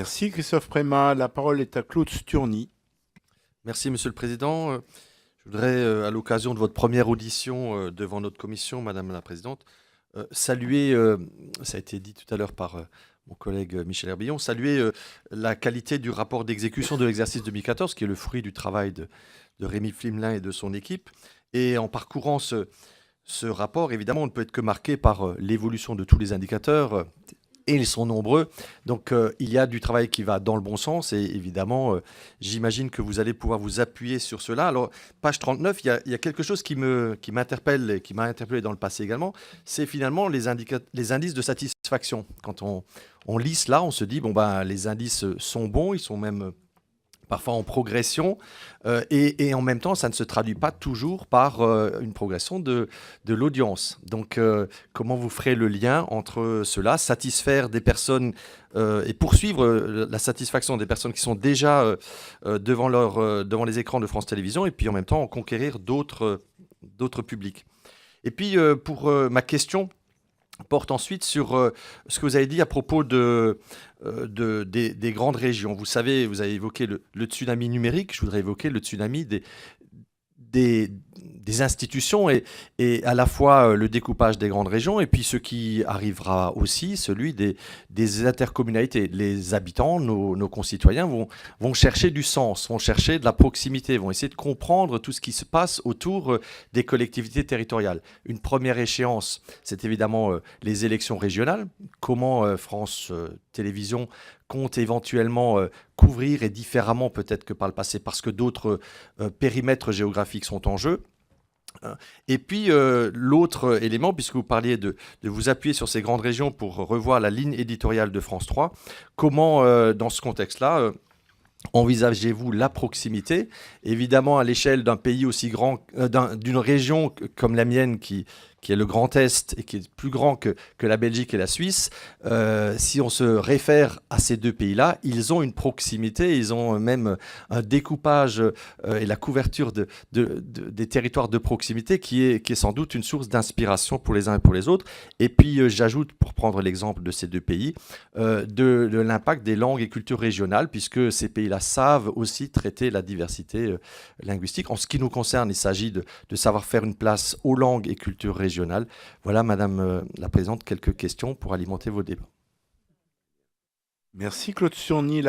Merci Christophe Prémat. La parole est à Claude Sturny. Merci, Monsieur le Président. Je voudrais, à l'occasion de votre première audition devant notre commission, Madame la Présidente, saluer, ça a été dit tout à l'heure par mon collègue Michel Herbillon, saluer la qualité du rapport d'exécution de l'exercice 2014, qui est le fruit du travail de Rémi Flimelin et de son équipe. Et en parcourant ce rapport, évidemment, on ne peut être que marqué par l'évolution de tous les indicateurs, et ils sont nombreux. Donc, il y a du travail qui va dans le bon sens. Et évidemment, j'imagine que vous allez pouvoir vous appuyer sur cela. Alors, page 39, il y a quelque chose qui m'interpelle et qui m'a interpellé dans le passé également. C'est finalement les indices de satisfaction. Quand on lit cela, on se dit, bon, ben, les indices sont bons, ils sont même parfois en progression, et en même temps, ça ne se traduit pas toujours par une progression de l'audience. Donc, comment vous ferez le lien entre cela, satisfaire des personnes et poursuivre la satisfaction des personnes qui sont déjà devant les écrans de France Télévisions, et puis en même temps en conquérir d'autres publics. Et puis, pour ma question porte ensuite sur ce que vous avez dit à propos des grandes régions. Vous savez, vous avez évoqué le tsunami numérique, je voudrais évoquer le tsunami des institutions et à la fois le découpage des grandes régions et puis ce qui arrivera aussi, celui des intercommunalités. Les habitants, nos concitoyens vont chercher du sens, vont chercher de la proximité, vont essayer de comprendre tout ce qui se passe autour des collectivités territoriales. Une première échéance, c'est évidemment les élections régionales. Comment France Télévisions compte éventuellement couvrir et différemment peut-être que par le passé parce que d'autres périmètres géographiques sont en jeu. Et puis l'autre élément, puisque vous parliez de vous appuyer sur ces grandes régions pour revoir la ligne éditoriale de France 3, comment dans ce contexte-là envisagez-vous la proximité? Évidemment, à l'échelle d'un pays aussi grand, d'une région comme la mienne qui est le Grand Est et qui est plus grand que la Belgique et la Suisse, si on se réfère à ces deux pays-là, ils ont une proximité, ils ont même un découpage et la couverture des territoires de proximité qui est sans doute une source d'inspiration pour les uns et pour les autres. Et puis, j'ajoute, pour prendre l'exemple de ces deux pays, de l'impact des langues et cultures régionales, puisque ces pays-là savent aussi traiter la diversité linguistique. En ce qui nous concerne, il s'agit de savoir faire une place aux langues et cultures régionales. Voilà, Madame la Présidente, quelques questions pour alimenter vos débats. Merci Claude Sturny.